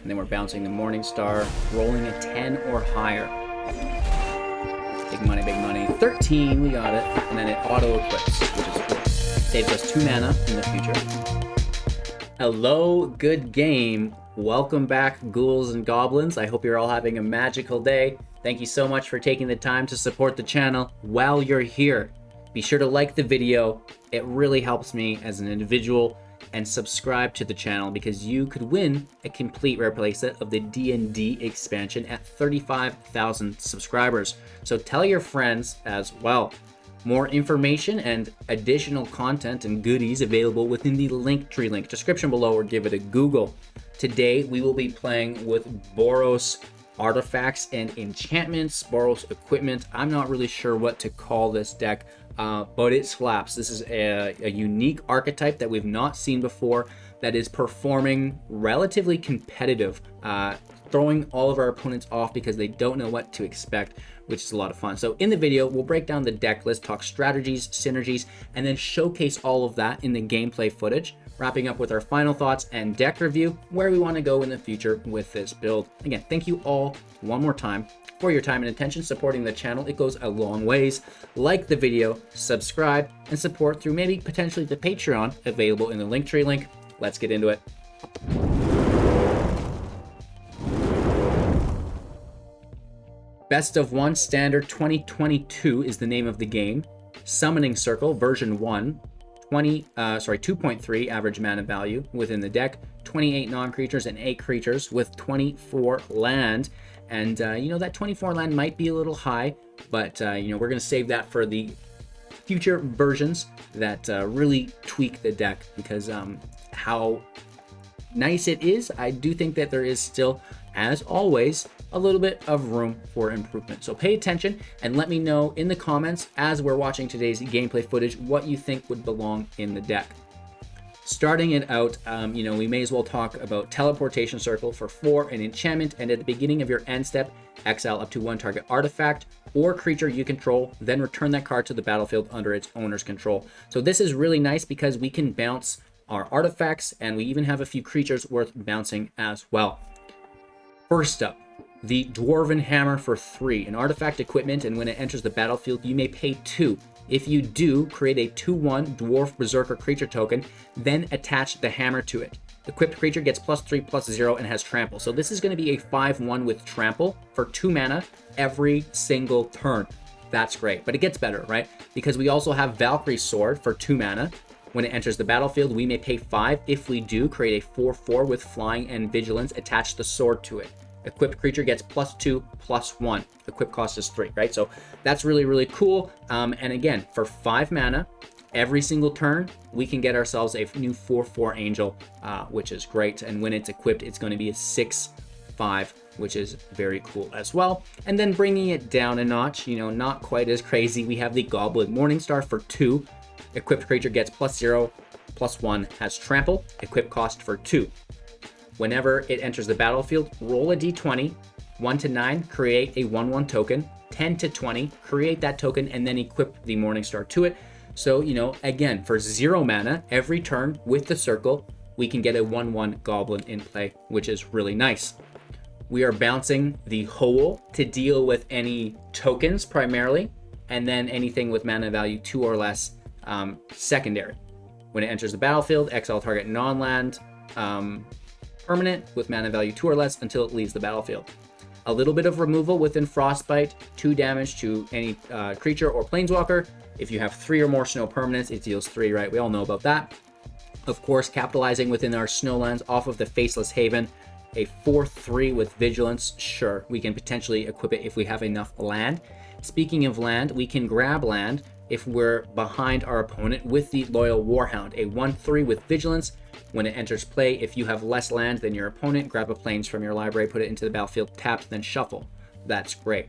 And then we're bouncing the Morningstar, rolling a 10 or higher. Big money, big money. 13, we got it. And then it auto-equips, which is cool. Saves us 2 mana in the future. Hello, good game. Welcome back, ghouls and goblins. I hope you're all having a magical day. Thank you so much for taking the time to support the channel while you're here. Be sure to like the video. It really helps me as an individual. And subscribe to the channel because you could win a complete rare playset of the D&D expansion at 35,000 subscribers. So tell your friends as well. More information and additional content and goodies available within the Linktree link description below, or give it a Google. Today we will be playing with Boros artifacts and enchantments, Boros equipment. I'm not really sure what to call this deck, but it slaps. This is a unique archetype that we've not seen before that is performing relatively competitive, throwing all of our opponents off because they don't know what to expect, which is a lot of fun. So in the video, we'll break down the deck list, talk strategies, synergies, and then showcase all of that in the gameplay footage, wrapping up with our final thoughts and deck review, where we want to go in the future with this build. Again, thank you all one more time for your time and attention supporting the channel. It goes a long ways. Like the video, subscribe, and support through maybe potentially the Patreon available in the Linktree link. Let's get into it. Best of One Standard 2022 is the name of the game. Summoning Circle version 1. 2.3 average mana value within the deck, 28 non-creatures and 8 creatures with 24 land. And that 24 land might be a little high, but we're going to save that for the future versions that really tweak the deck, because how nice it is, I do think that there is still, as always, a little bit of room for improvement. So pay attention and let me know in the comments as we're watching today's gameplay footage what you think would belong in the deck. Starting it out, we may as well talk about Teleportation Circle for 4, an enchantment, and at the beginning of your end step, exile up to 1 target artifact or creature you control, then return that card to the battlefield under its owner's control. So this is really nice because we can bounce our artifacts, and we even have a few creatures worth bouncing as well. First up, the Dwarven Hammer for 3, an artifact equipment, and when it enters the battlefield, you may pay 2. If you do, create a 2/1 Dwarf Berserker creature token, then attach the hammer to it. Equipped creature gets +3/+0 and has trample. So this is going to be a 5/1 with trample for 2 mana every single turn. That's great, but it gets better, right? Because we also have Valkyrie Sword for 2 mana. When it enters the battlefield, we may pay 5. If we do, create a 4/4 with flying and vigilance, attach the sword to it. Equipped creature gets +2/+1. Equip cost is 3, right? So that's really, really cool. And again, for 5 mana, every single turn, we can get ourselves a new 4/4 angel, which is great. And when it's equipped, it's going to be a 6/5, which is very cool as well. And then bringing it down a notch, not quite as crazy, we have the Goblin Morningstar for 2. Equipped creature gets +0/+1, has trample. Equip cost for 2. Whenever it enters the battlefield, roll a d20, 1 to 9, create a 1/1 token, 10 to 20, create that token, and then equip the Morningstar to it. So, again, for 0 mana, every turn with the circle, we can get a 1/1 goblin in play, which is really nice. We are bouncing the Hole to deal with any tokens primarily, and then anything with mana value 2 or less secondary. When it enters the battlefield, exile target non-land permanent with mana value 2 or less until it leaves the battlefield. A little bit of removal within Frostbite, 2 damage to any creature or planeswalker. If you have 3 or more snow permanents, it deals 3, right? We all know about that. Of course, capitalizing within our snowlands off of the Faceless Haven, a 4/3 with vigilance. Sure, we can potentially equip it if we have enough land. Speaking of land, we can grab land if we're behind our opponent with the Loyal Warhound, a 1/3 with vigilance. When it enters play, if you have less land than your opponent, grab a plains from your library, put it into the battlefield tapped, then shuffle. That's great.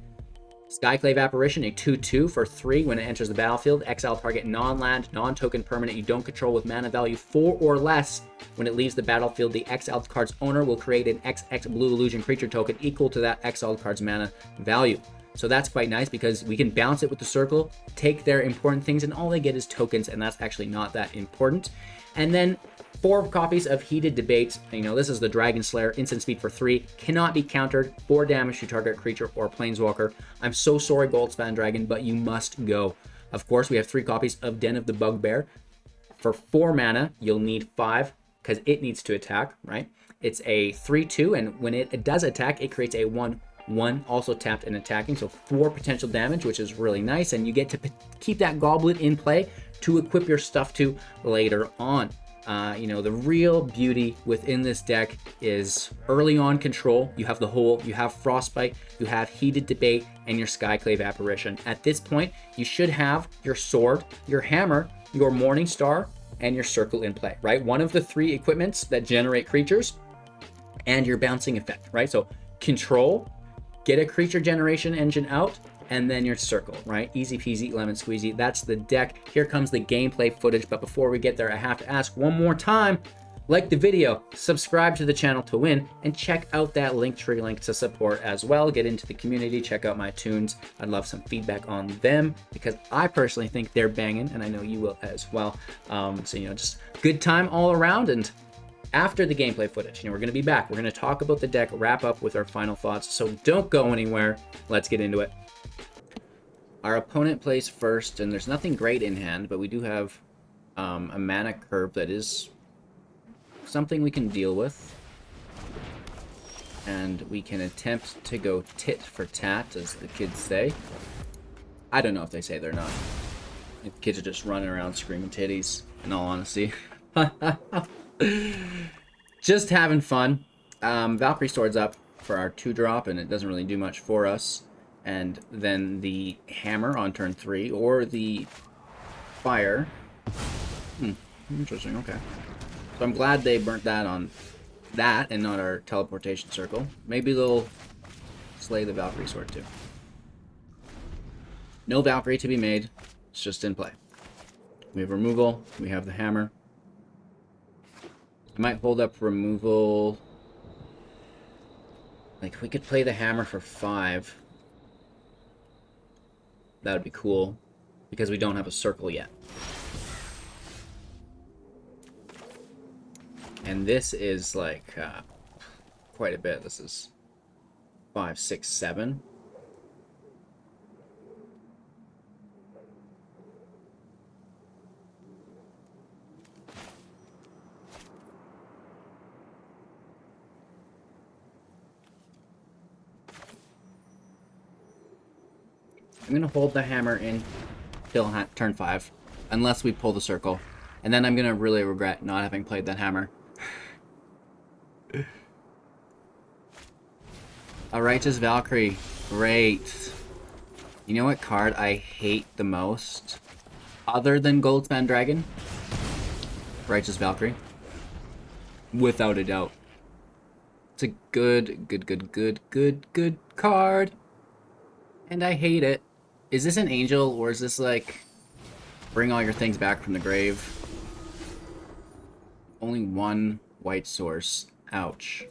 Skyclave Apparition, a 2/2 for 3. When it enters the battlefield, exile target non-land, non-token permanent you don't control with mana value 4 or less. When it leaves the battlefield, the exiled card's owner will create an XX blue illusion creature token equal to that exiled card's mana value. So that's quite nice because we can bounce it with the circle, take their important things, and all they get is tokens, and that's actually not that important. And then 4 copies of Heated Debate. You know, this is the Dragon Slayer, instant speed for 3, cannot be countered, 4 damage to target creature or planeswalker. I'm so sorry, Goldspan Dragon, but you must go. Of course, we have 3 copies of Den of the Bugbear. For 4 mana, you'll need 5, because it needs to attack, right? It's a 3/2, and when it does attack, it creates a 1/1, also tapped and attacking, so 4 potential damage, which is really nice, and you get to keep that Goblin in play to equip your stuff to later on. You know, the real beauty within this deck is early on control. You have the Hole, you have Frostbite, you have Heated Debate, and your Skyclave Apparition. At this point, you should have your Sword, your Hammer, your Morningstar, and your Circle in play, right? One of the 3 equipments that generate creatures, and your bouncing effect, right? So control, get a creature generation engine out, and then your Circle, right? Easy peasy, lemon squeezy. That's the deck. Here comes the gameplay footage, but before we get there, I have to ask one more time, like the video, subscribe to the channel to win, and check out that Linktree link to support as well. Get into the community, check out my tunes. I'd love some feedback on them, because I personally think they're banging, and I know you will as well. So, you know, just good time all around, and after the gameplay footage, you know, we're going to be back. We're going to talk about the deck, wrap up with our final thoughts, so don't go anywhere. Let's get into it. Our opponent plays first, and there's nothing great in hand, but we do have a mana curve that is something we can deal with. And we can attempt to go tit for tat, as the kids say. I don't know if they say they're not. The kids are just running around screaming titties, in all honesty. Just having fun. Valkyrie Sword's up for our 2-drop, and it doesn't really do much for us. And then the Hammer on turn 3, or the Fire. Interesting, okay. So I'm glad they burnt that on that and not our Teleportation Circle. Maybe they'll slay the Valkyrie Sword too. No Valkyrie to be made, it's just in play. We have removal, we have the Hammer. I might hold up removal. Like, we could play the Hammer for 5. That would be cool, because we don't have a Circle yet. And this is like quite a bit. This is 5, 6, 7. I'm going to hold the Hammer in till turn 5, unless we pull the Circle. And then I'm going to really regret not having played that Hammer. A Righteous Valkyrie. Great. You know what card I hate the most? Other than Goldspan Dragon? Righteous Valkyrie. Without a doubt. It's a good card. And I hate it. Is this an angel, or is this like bring all your things back from the grave? Only 1 white source. Ouch.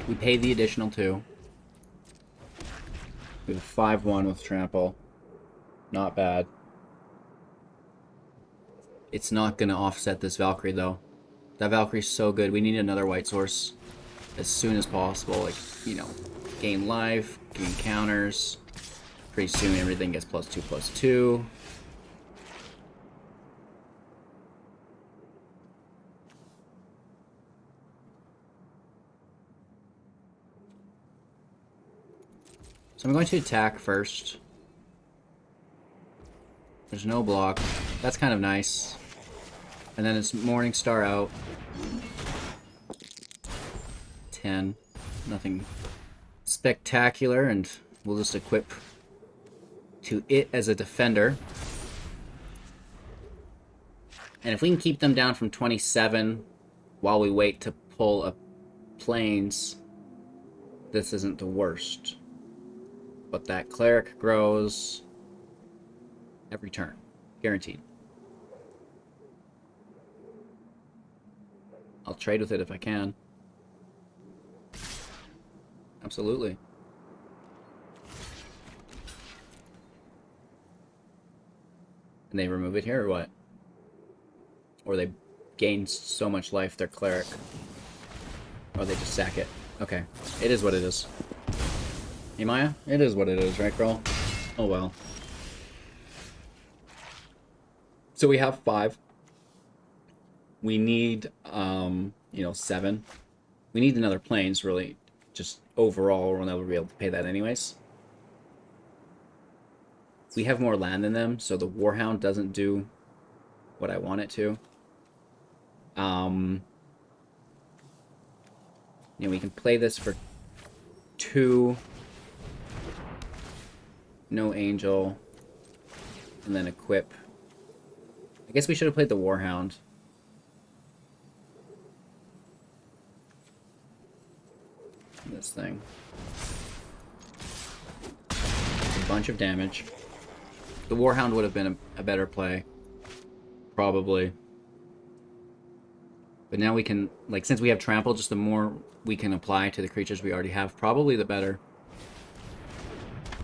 We pay the additional 2. We have 5/1 with trample. Not bad. It's not gonna offset this Valkyrie though. That Valkyrie's so good. We need another white source as soon as possible. Like, you know, gain life, gain counters. Pretty soon everything gets +2/+2. So I'm going to attack first. There's no block. That's kind of nice. And then it's Morningstar out. 10. Nothing spectacular, and we'll just equip to it as a defender. And if we can keep them down from 27 while we wait to pull a plains, this isn't the worst. But that cleric grows every turn. Guaranteed. I'll trade with it if I can. Absolutely. And they remove it here or what? Or they gain so much life, their cleric. Or they just sack it. Okay. It is what it is. Hey, Maya? It is what it is, right, girl? Oh, well. So we have 5. We need, you know, 7. We need another planes, really. Just overall, we'll never be able to pay that anyways. We have more land than them, so the Warhound doesn't do what I want it to. You know, we can play this for 2. No Angel. And then equip. I guess we should have played the Warhound. This thing. A bunch of damage. The Warhound would have been a better play. Probably. But now we can, like, since we have trample, just the more we can apply to the creatures we already have, probably the better.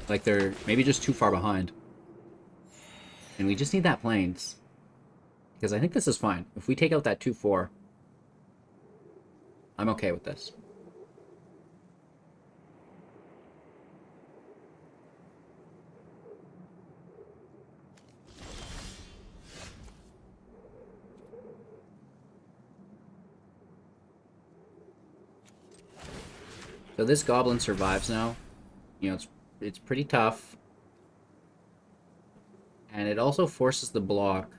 Like, they're maybe just too far behind. And we just need that plains. Because I think this is fine. If we take out that 2/4, I'm okay with this. So this goblin survives now. You know, it's pretty tough. And it also forces the block.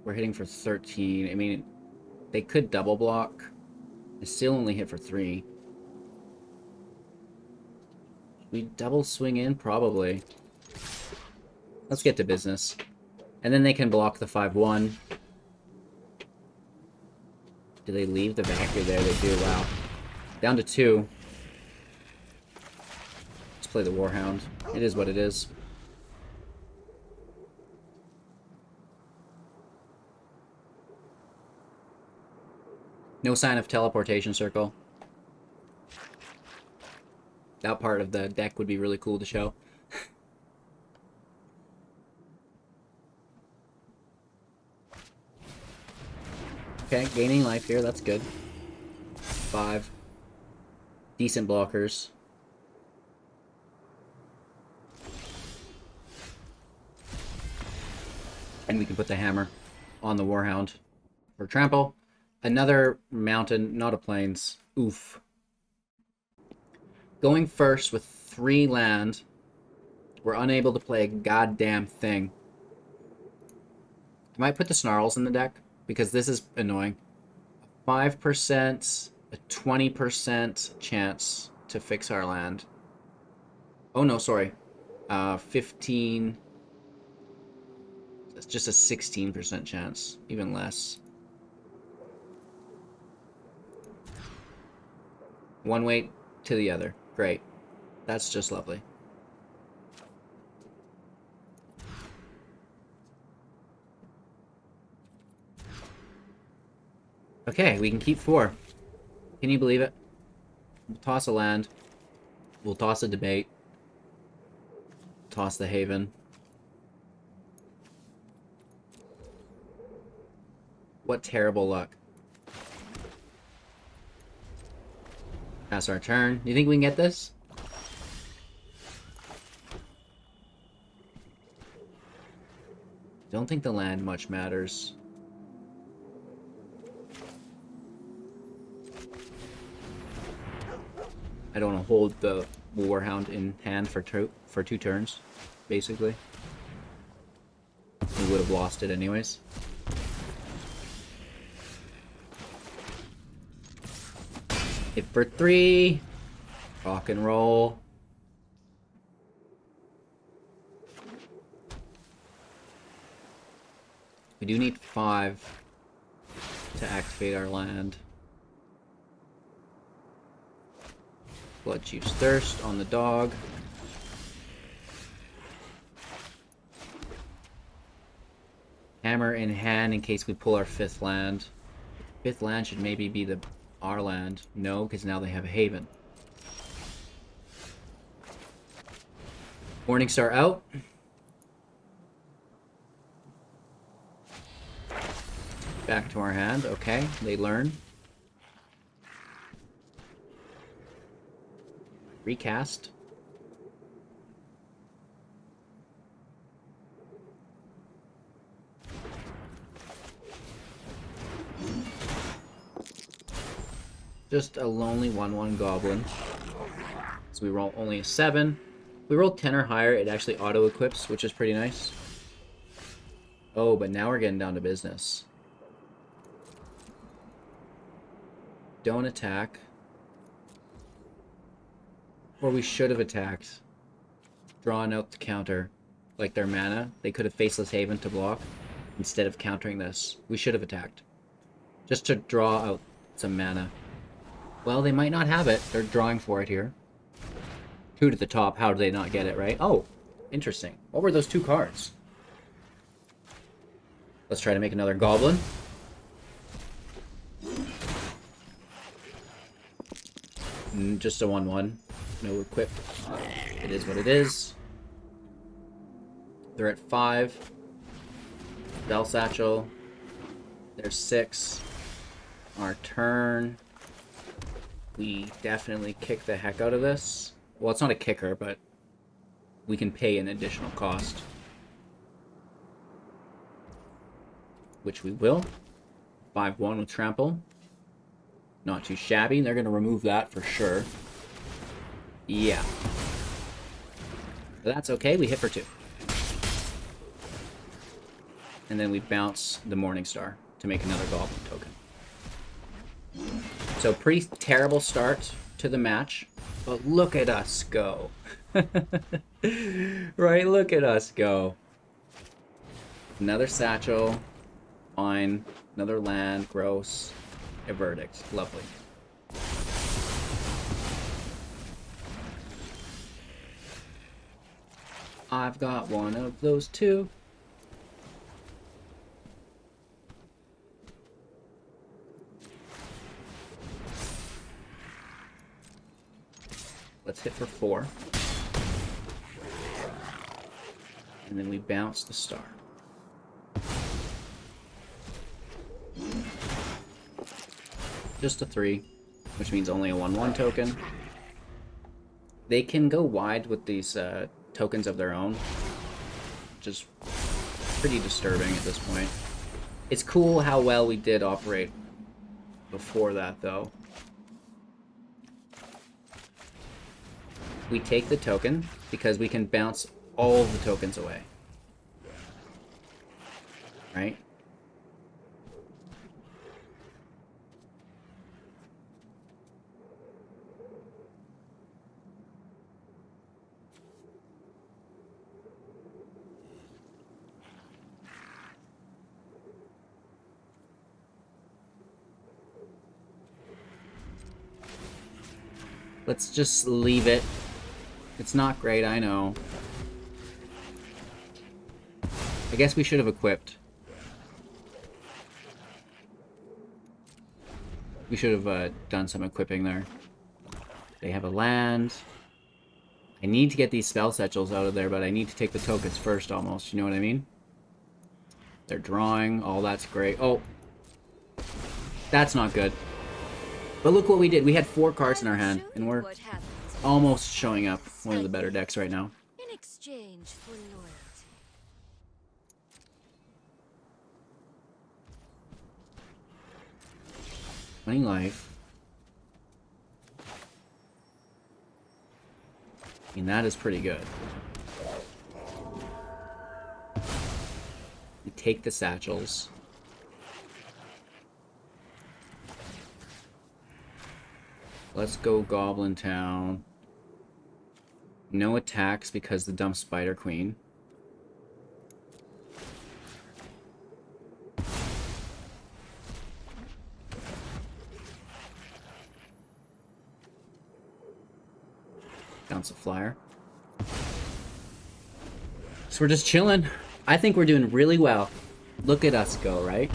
We're hitting for 13. I mean, they could double block. I still only hit for 3. We double swing in? Probably. Let's get to business. And then they can block the 5/1. Do they leave the Valkyrie there? They do, wow. Down to 2. Let's play the Warhound. It is what it is. No sign of Teleportation Circle. That part of the deck would be really cool to show. Okay, gaining life here, that's good. 5. Decent blockers. And we can put the hammer on the Warhound for trample. Another mountain, not a plains. Oof. Going first with 3 land. We're unable to play a goddamn thing. I might put the Snarls in the deck, because this is annoying. 5%, a 20% chance to fix our land. Oh no, sorry. 15... It's just a 16% chance. Even less. One way to the other. Great. That's just lovely. Okay, we can keep 4. Can you believe it? We'll toss a land. We'll toss a debate. Toss the Haven. What terrible luck. Pass our turn. You think we can get this? Don't think the land much matters. I don't want to hold the Warhound in hand for 2 turns, basically. We would have lost it anyways. Hit for 3. Rock and roll. We do need 5 to activate our land. Bloodchief's Thirst on the dog. Hammer in hand in case we pull our 5th land. 5th land should maybe be our land. No, because now they have a Haven. Morningstar out. Back to our hand. Okay, they learn. Recast. Just a lonely 1/1 goblin. So we roll only a 7. If we roll 10 or higher, it actually auto-equips, which is pretty nice. Oh, but now we're getting down to business. Don't attack. Or we should have attacked. Drawn out the counter. Like their mana. They could have Faceless Haven to block. Instead of countering this. We should have attacked. Just to draw out some mana. Well, they might not have it. They're drawing for it here. 2 to the top. How did they not get it, right? Oh, interesting. What were those 2 cards? Let's try to make another goblin. Just a 1/1. No equip. It is what it is. They're at 5. Bell Satchel. There's 6. Our turn. We definitely kick the heck out of this. Well, it's not a kicker, but we can pay an additional cost. Which we will. 5/1 with Trample. Not too shabby. They're going to remove that for sure. Yeah. But that's okay. We hit for 2. And then we bounce the Morningstar to make another Goblin token. So pretty terrible start to the match. But look at us go. Right? Look at us go. Another Satchel. Fine. Another land. Gross. A verdict. Lovely. I've got one of those 2. Let's hit for 4. And then we bounce the star. Just a 3, which means only a 1/1 token. They can go wide with these tokens of their own, which is pretty disturbing at this point. It's cool how well we did operate before that, though. We take the token because we can bounce all the tokens away. Right? Let's just leave it. It's not great, I know. I guess we should have equipped. We should have done some equipping there. They have a land. I need to get these spell satchels out of there, but I need to take the tokens first almost, you know what I mean? They're drawing, all that's great. Oh! That's not good. But look what we did. We had 4 cards in our hand, and we're almost showing up one of the better decks right now. In exchange for loyalty. 20 life. I mean, that is pretty good. We take the satchels. Let's go Goblin Town. No attacks because the dumb Spider Queen. Bounce a flyer. So we're just chilling. I think we're doing really well. Look at us go, right?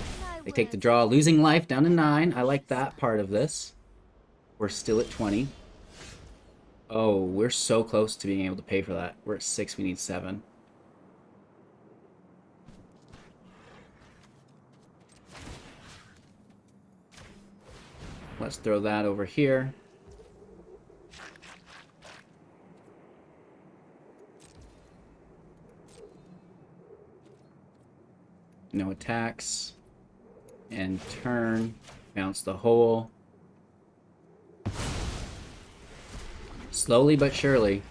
They take the draw, losing life down to 9. I like that part of this. We're still at 20. Oh, we're so close to being able to pay for that. We're at 6, we need 7. Let's throw that over here. No attacks. And turn. Bounce the hole. Slowly but surely,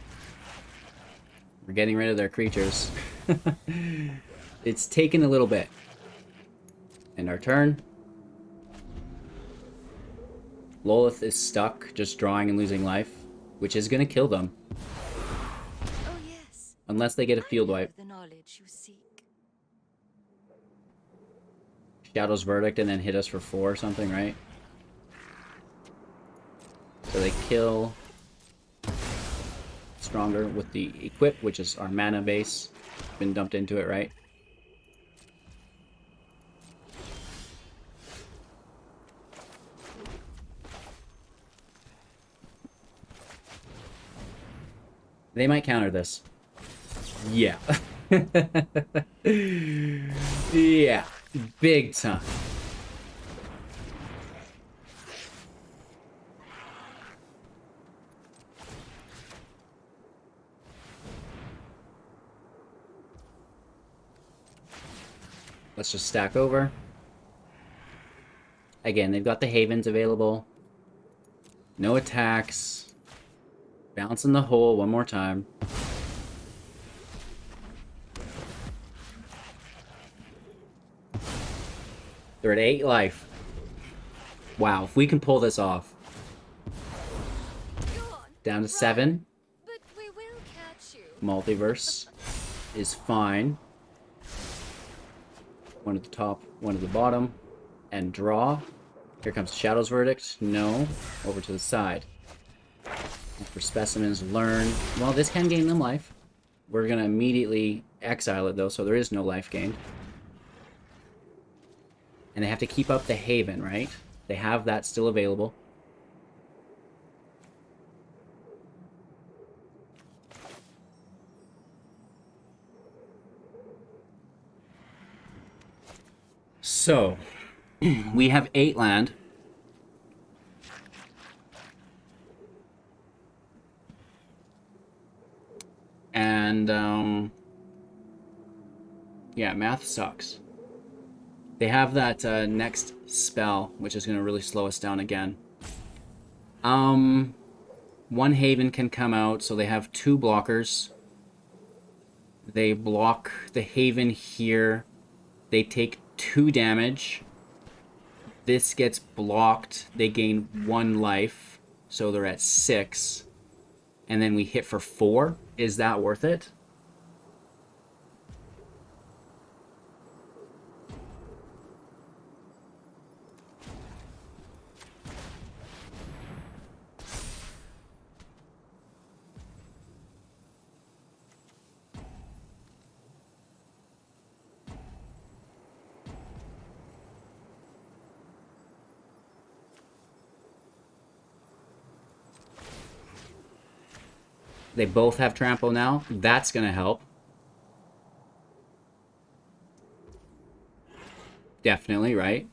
we're getting rid of their creatures. It's taken a little bit. And our turn. Lolith is stuck, just drawing and losing life, which is going to kill them. Oh yes. Unless they get a field I wipe. have the knowledge you seek. Shadow's Verdict and then hit us for 4 or something, right? So they kill Stronger with the equip, which is our mana base. Been dumped into it, right? They might counter this. Yeah. Yeah. Big time. Let's just stack over. Again, they've got the Havens available. No attacks. Bounce in the hole one more time. They're at 8 life. Wow, if we can pull this off. Down to 7. But we will catch you. Multiverse is fine. One at the top, one at the bottom. And draw. Here comes Shadow's Verdict. No. Over to the side. And for specimens, learn. Well, this can gain them life. We're going to immediately exile it, though, so there is no life gained. And they have to keep up the Haven, right? They have that still available. So, we have 8 land. And, yeah, math sucks. They have that next spell, which is going to really slow us down again. One Haven can come out, so they have 2 blockers. They block the Haven here. They take 2 damage. This gets blocked. They gain 1 life, so they're at 6. And then we hit for 4. Is that worth it? They both have trample now. That's going to help. Definitely, right?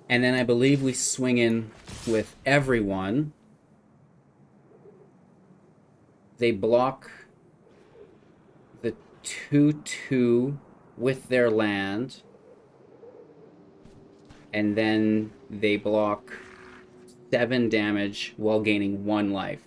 And then I believe we swing in with everyone. They block the 2/2 with their land. And then they block 7 damage while gaining 1 life.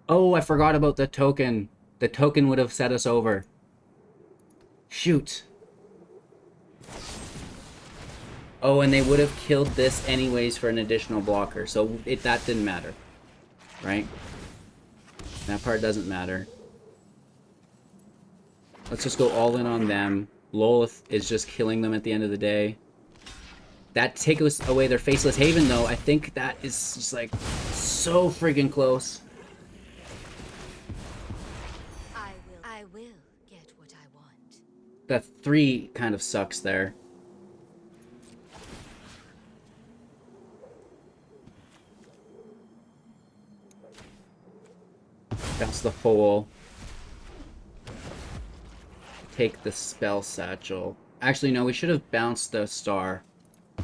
Oh, I forgot about the token. The token would have set us over. Shoot. Oh, and they would have killed this anyways for an additional blocker, so that didn't matter. Right? That part doesn't matter. Let's just go all in on them. Lolith is just killing them at the end of the day. That takes away their Faceless Haven, though. I think that is just, like, so friggin' close. I will get what I want. That 3 kind of sucks there. Bounce the hole. Take the spell satchel. Actually, no, we should have bounced the star. I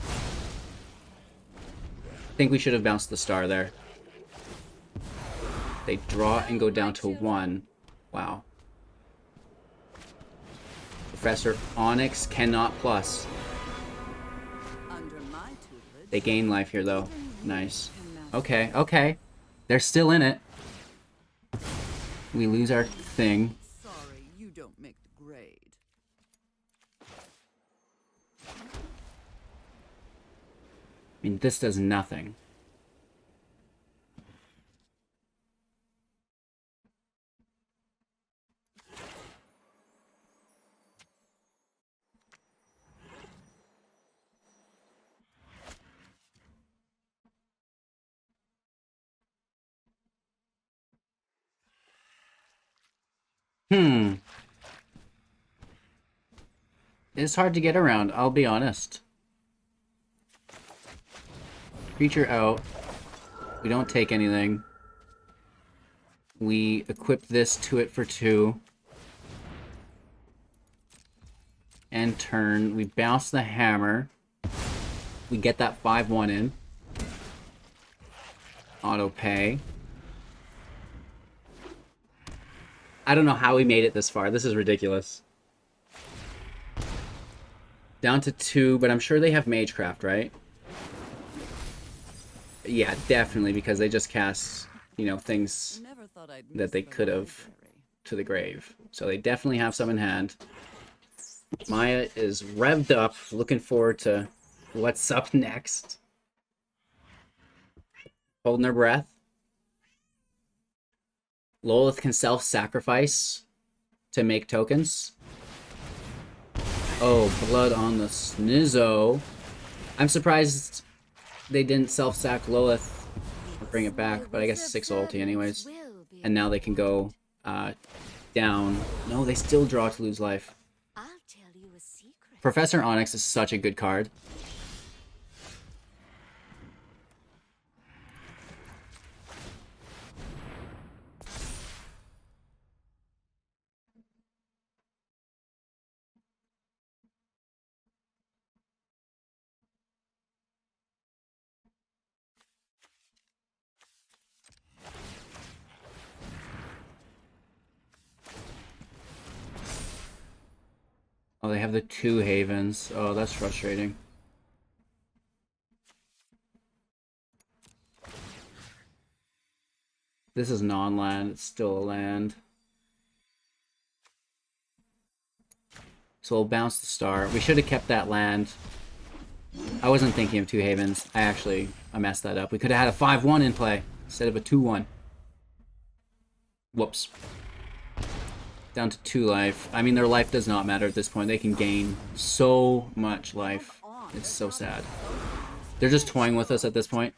think we should have bounced the star there. They draw and go down to 1. Wow. Professor Onyx cannot plus. They gain life here, though. Nice. Okay, okay. They're still in it. We lose our thing. Sorry, you don't make the grade. I mean, this does nothing. It's hard to get around, I'll be honest. Creature out. We don't take anything. We equip this to it for 2. End turn. We bounce the hammer. We get that 5/1 in. Auto pay. I don't know how we made it this far. This is ridiculous. Down to 2, but I'm sure they have Magecraft, right? Yeah, definitely, because they just cast, you know, things that they could have to the grave. So they definitely have some in hand. Maya is revved up, looking forward to what's up next. Holding her breath. Lolith can self-sacrifice to make tokens. Oh, blood on the snizzo. I'm surprised they didn't self-sack Lolith or bring it back, but I guess 6 ulti anyways. And now they can go down. No, they still draw to lose life. I'll tell you a secret. Professor Onyx is such a good card. Oh, they have the 2 havens. Oh, that's frustrating. This is non-land. It's still a land. So we'll bounce the star. We should have kept that land. I wasn't thinking of 2 havens. I messed that up. We could have had a 5/1 in play instead of a 2/1. Whoops. Down to 2 life. I mean, their life does not matter at this point. They can gain so much life. It's so sad. They're just toying with us at this point.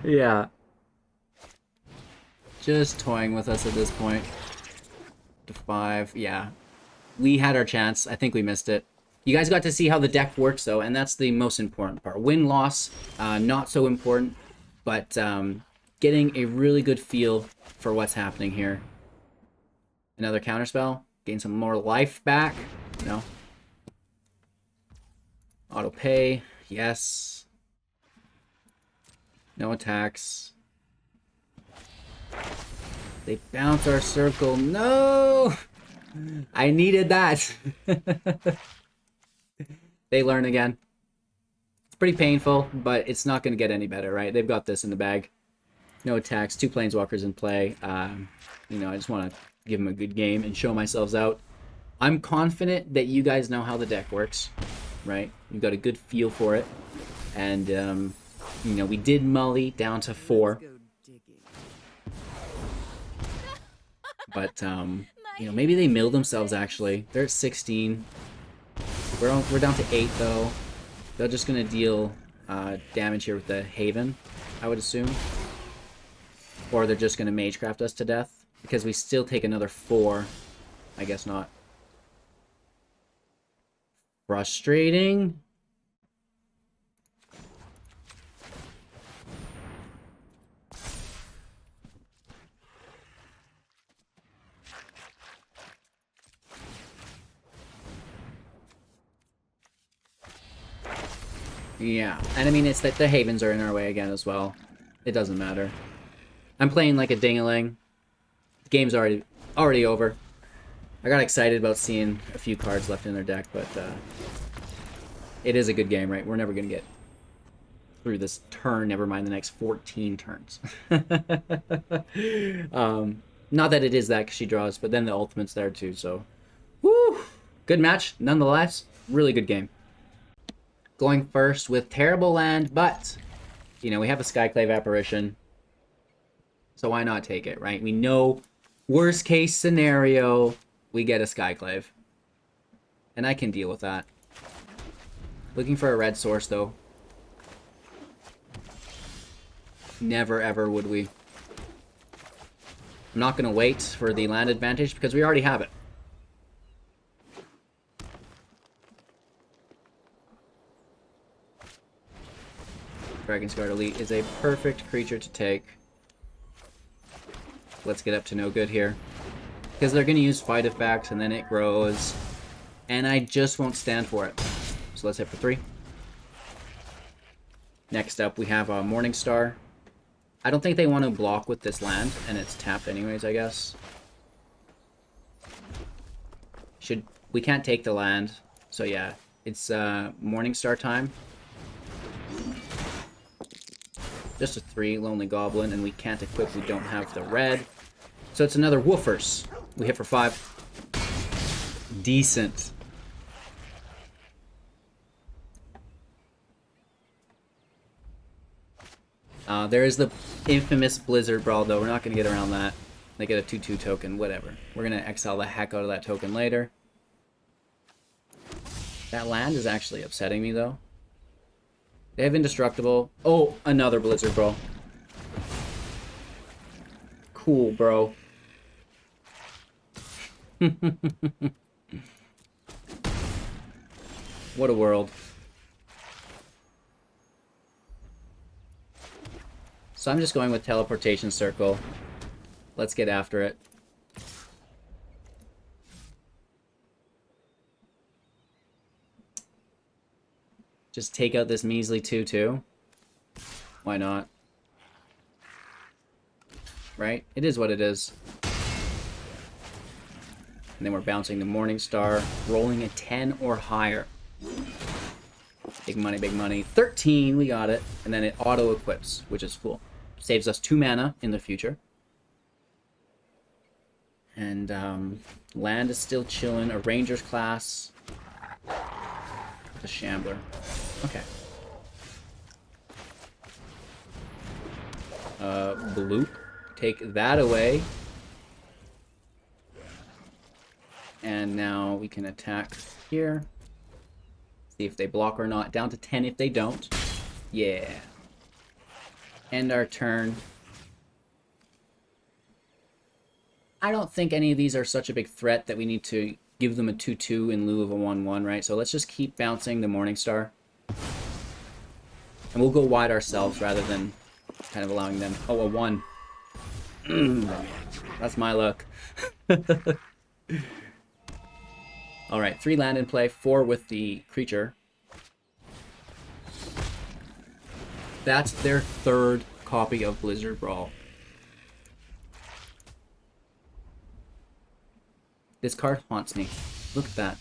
Yeah. Just toying with us at this point. To 5. Yeah. We had our chance. I think we missed it. You guys got to see how the deck works, though, and that's the most important part. Win-loss, not so important, but getting a really good feel for what's happening here. Another counterspell. Gain some more life back. No. Auto pay. Yes. No attacks. They bounce our circle. No! I needed that. They learn again. It's pretty painful, but it's not going to get any better, right? They've got this in the bag. No attacks, 2 planeswalkers in play. You know, I just want to give them a good game and show myself out. I'm confident that you guys know how the deck works, right? You've got a good feel for it. And, you know, we did Mully down to 4. But, you know, maybe they mill themselves, actually. They're at 16. We're down to 8, though. They're just going to deal damage here with the Haven, I would assume. Or they're just going to Magecraft us to death. Because we still take another 4. I guess not. Frustrating. Yeah, and I mean, it's that the Havens are in our way again as well. It doesn't matter. I'm playing like a ding-a-ling. The game's already over. I got excited about seeing a few cards left in their deck, but it is a good game, right? We're never going to get through this turn, never mind the next 14 turns. Not that it is that, because she draws, but then the ultimate's there too, so... Woo! Good match, nonetheless. Really good game. Going first with terrible land, but, you know, we have a Skyclave Apparition, so why not take it, right? We know, worst case scenario, we get a Skyclave. And I can deal with that. Looking for a red source, though. Never ever would we. I'm not going to wait for the land advantage because we already have it. Dragon's Guard Elite is a perfect creature to take. Let's get up to no good here. Because they're going to use fight effects and then it grows. And I just won't stand for it. So let's hit for 3. Next up we have a Morningstar. I don't think they want to block with this land, and it's tapped anyways, I guess. We can't take the land, so yeah, it's Morningstar time. Just a 3, Lonely Goblin, and we can't equip, we don't have the red. So it's another Woofers. We hit for 5. Decent. There is the infamous Blizzard Brawl, though. We're not going to get around that. They get a 2/2 token, whatever. We're going to exile the heck out of that token later. That land is actually upsetting me, though. They have Indestructible. Oh, another Blizzard Brawl. Cool, bro. What a world. So I'm just going with Teleportation Circle. Let's get after it. Just take out this measly 2/2. Why not? Right? It is what it is. And then we're bouncing the Morningstar, rolling a 10 or higher. Big money, big money. 13, we got it. And then it auto-equips, which is cool. Saves us 2 mana in the future. And land is still chilling. A Ranger's class. A Shambler. Okay. Bloop. Take that away. And now we can attack here. See if they block or not. Down to 10 if they don't. Yeah. End our turn. I don't think any of these are such a big threat that we need to give them a 2/2 in lieu of a 1/1, right? So let's just keep bouncing the Morningstar. And we'll go wide ourselves rather than kind of allowing them... Oh, a 1. That's my luck. Alright, 3 land in play, 4 with the creature. That's their 3rd copy of Blizzard Brawl. This card haunts me. Look at that.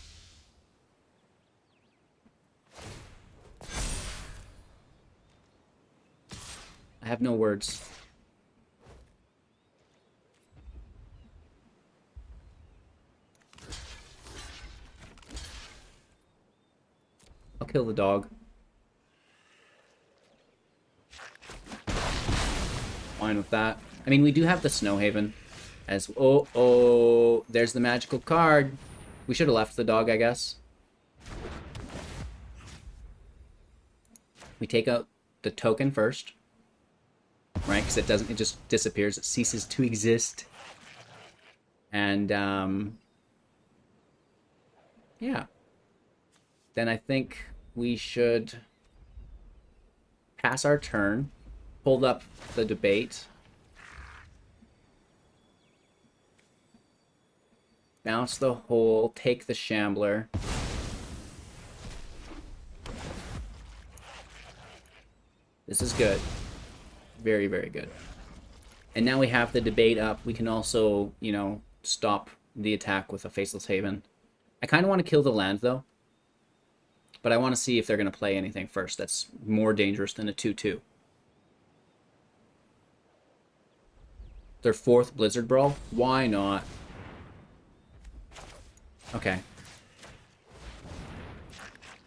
I have no words. I'll kill the dog. Fine with that. I mean, we do have the Snow Haven. As oh, there's the magical card. We should have left the dog, I guess. We take out the token first, right? Because it doesn't. It just disappears. It ceases to exist. And yeah. Then I think we should pass our turn. Hold up the debate. Bounce the hole, take the Shambler. This is good. Very, very good. And now we have the debate up. We can also, you know, stop the attack with a Faceless Haven. I kind of want to kill the land, though. But I want to see if they're going to play anything first that's more dangerous than a 2-2. Their 4th Blizzard Brawl? Why not? Okay.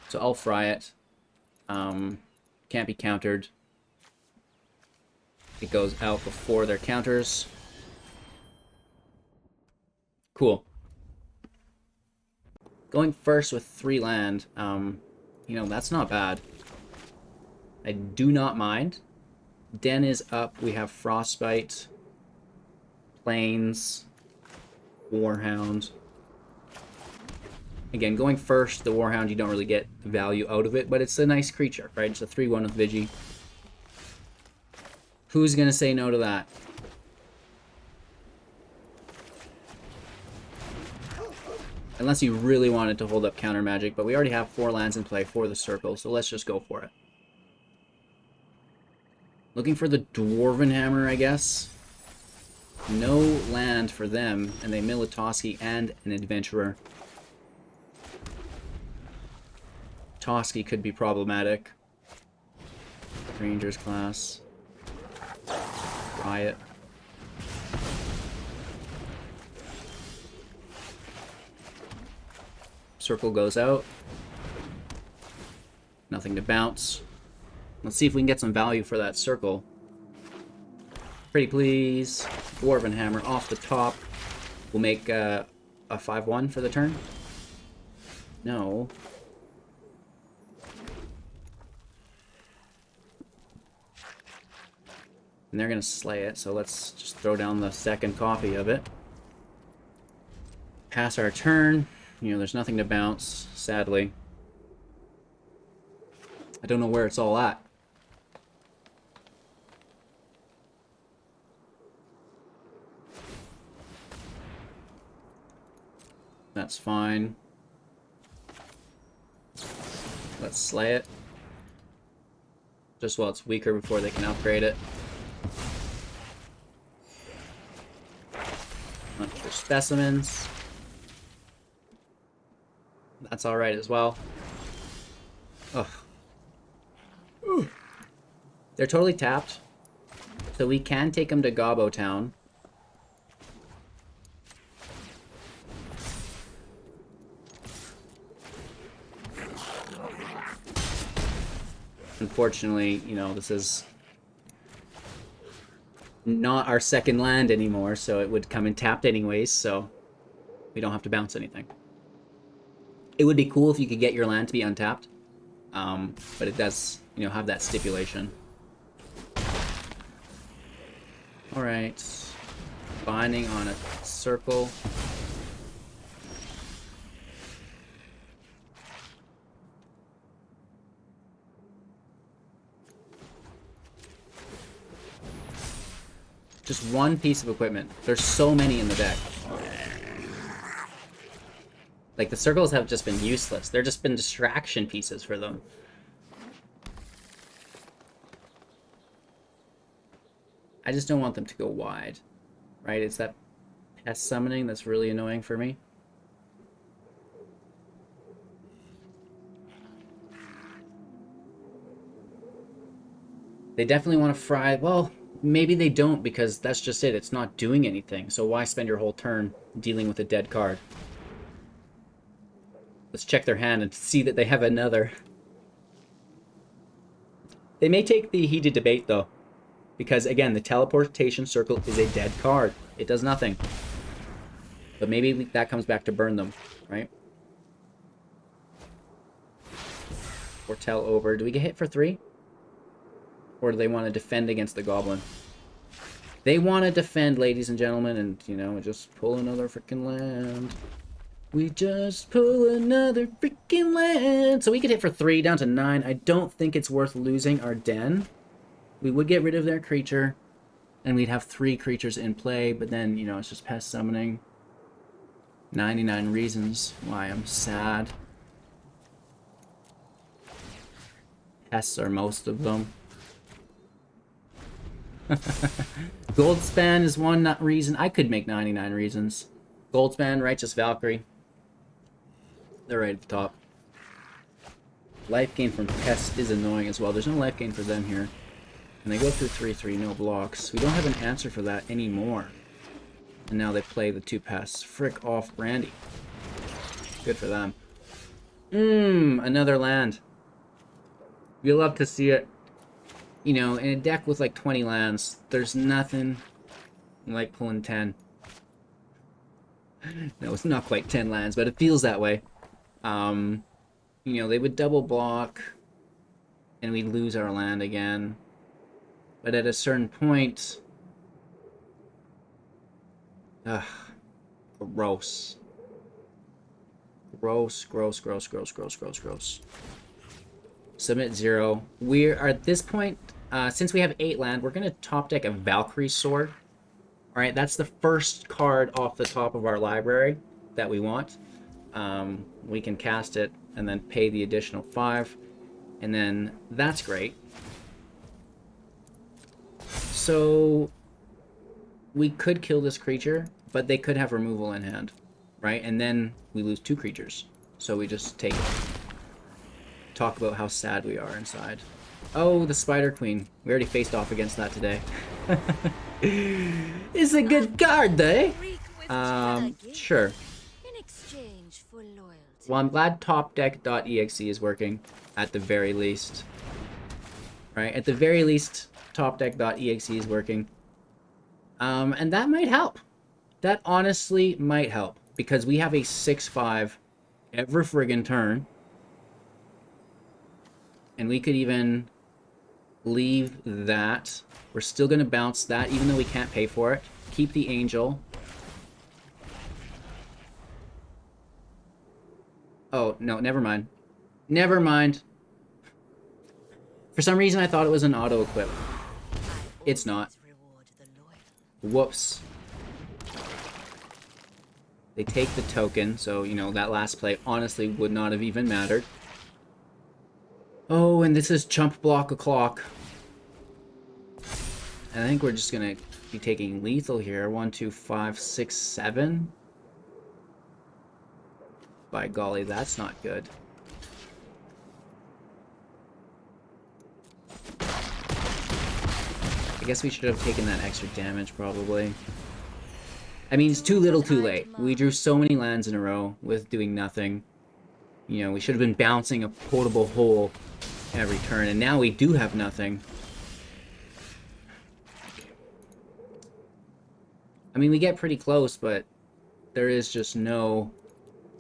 So I'll fry it. Can't be countered. It goes out before their counters. Cool. Going first with 3 land, you know, that's not bad. I do not mind. Den is up. We have Frostbite, Plains, Warhound. Again, going first, the Warhound, you don't really get value out of it, but it's a nice creature, right? It's a 3-1 with Vigi. Who's going to say no to that? Unless you really wanted to hold up counter magic, but we already have 4 lands in play for the circle, so let's just go for it. Looking for the Dwarven Hammer, I guess. No land for them, and they mill a Toski and an Adventurer. Toski could be problematic. Rangers class. Riot. Circle goes out. Nothing to bounce. Let's see if we can get some value for that circle. Pretty please. Dwarven Hammer off the top. We'll make a 5-1 for the turn. No. And they're going to slay it, so let's just throw down the second copy of it. Pass our turn. You know, there's nothing to bounce, sadly. I don't know where it's all at. That's fine. Let's slay it. Just while it's weaker before they can upgrade it. Look for specimens. That's alright as well. Ugh. Ooh. They're totally tapped. So we can take them to Gobbo Town. Unfortunately, you know, this is not our second land anymore, so it would come in tapped anyways, so we don't have to bounce anything. It would be cool if you could get your land to be untapped, but it does, you know, have that stipulation. Alright. Binding on a circle. Just one piece of equipment. There's so many in the deck. Like, the circles have just been useless. They're just been distraction pieces for them. I just don't want them to go wide. Right? It's that pest summoning that's really annoying for me. They definitely want to fry... Well, maybe they don't, because that's just it. It's not doing anything. So why spend your whole turn dealing with a dead card? Let's check their hand and see that they have another. They may take the heated debate, though. Because, again, the Teleportation Circle is a dead card. It does nothing. But maybe that comes back to burn them, right? Foretell over. Do we get hit for 3? Or do they want to defend against the Goblin? They want to defend, ladies and gentlemen, and, you know, just pull another freaking land. We just pull another freaking land. So we could hit for 3, down to 9. I don't think it's worth losing our den. We would get rid of their creature, and we'd have 3 creatures in play, but then, you know, it's just pest summoning. 99 reasons why I'm sad. Pests are most of them. Goldspan is one reason. I could make 99 reasons. Goldspan, Righteous Valkyrie. They're right at the top. Life gain from pests is annoying as well. There's no life gain for them here. And they go through 3/3, no blocks. We don't have an answer for that anymore. And now they play the 2 pests. Frick off, Brandy. Good for them. Another land. You love to see it. You know, in a deck with like 20 lands, there's nothing like pulling 10. No, it's not quite 10 lands, but it feels that way. You know, they would double block, and we'd lose our land again. But at a certain point... Ugh. Gross. Gross, gross, gross, gross, gross, gross, gross. Submit 0. We are at this point, since we have 8 land, we're going to top deck a Valkyrie Sword. Alright, that's the first card off the top of our library that we want. We can cast it and then pay the additional 5. And then that's great. So we could kill this creature, but they could have removal in hand, right? And then we lose 2 creatures. So we just take it. Talk about how sad we are inside. Oh, the Spider Queen. We already faced off against that today. It's a good card, eh? Sure. In exchange for loyalty. Well, I'm glad topdeck.exe is working, at the very least. Right? At the very least, topdeck.exe is working. And that might help. That honestly might help. Because we have a 6/5 every friggin' turn. And we could even leave that. We're still going to bounce that, even though we can't pay for it. Keep the Angel. Oh, no, never mind. Never mind. For some reason, I thought it was an auto-equip. It's not. Whoops. They take the token, so, you know, that last play honestly would not have even mattered. Oh, and this is chump block o'clock. And I think we're just gonna be taking lethal here. 1, 2, 5, 6, 7. By golly, that's not good. I guess we should have taken that extra damage, probably. I mean, it's too little too late. We drew so many lands in a row with doing nothing. You know, we should have been bouncing a portable hole every turn, and now we do have nothing. I mean, we get pretty close, but there is just no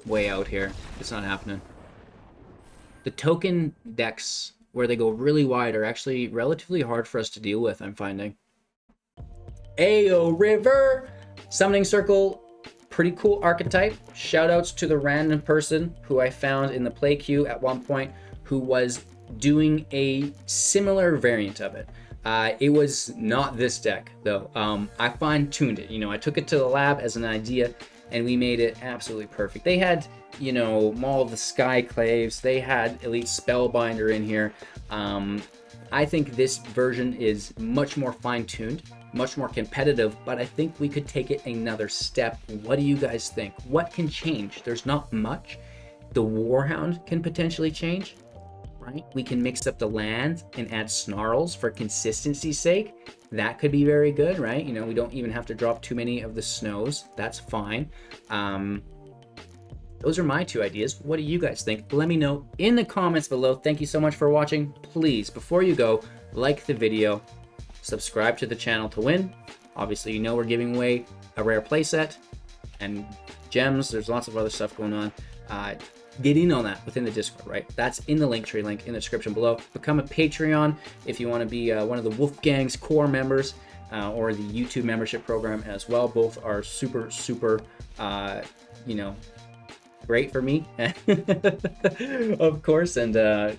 way out here. It's not happening. The token decks, where they go really wide, are actually relatively hard for us to deal with, I'm finding. Ayo River! Summoning Circle, pretty cool archetype. Shoutouts to the random person who I found in the play queue at one point who was doing a similar variant of it. It was not this deck, though. I fine-tuned it. You know, I took it to the lab as an idea, and we made it absolutely perfect. They had, you know, Maul of the Skyclaves. They had Elite Spellbinder in here. I think this version is much more fine-tuned, much more competitive, but I think we could take it another step. What do you guys think? What can change? There's not much. The Warhound can potentially change. Right? We can mix up the lands and add snarls for consistency's sake. That could be very good, right? You know, we don't even have to drop too many of the snows. That's fine. Those are my 2 ideas. What do you guys think? Let me know in the comments below. Thank you so much for watching. Please, before you go, like the video, subscribe to the channel to win. Obviously, you know we're giving away a rare playset and gems. There's lots of other stuff going on. Get in on that within the Discord, right? That's in the Linktree link in the description below. Become a Patreon if you want to be one of the Wolfgang's core members, or the YouTube membership program as well. Both are super, super, you know, great for me, of course. And,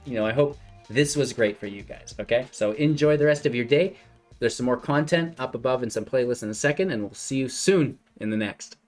you know, I hope this was great for you guys, okay? So enjoy the rest of your day. There's some more content up above and some playlists in a second, and we'll see you soon in the next.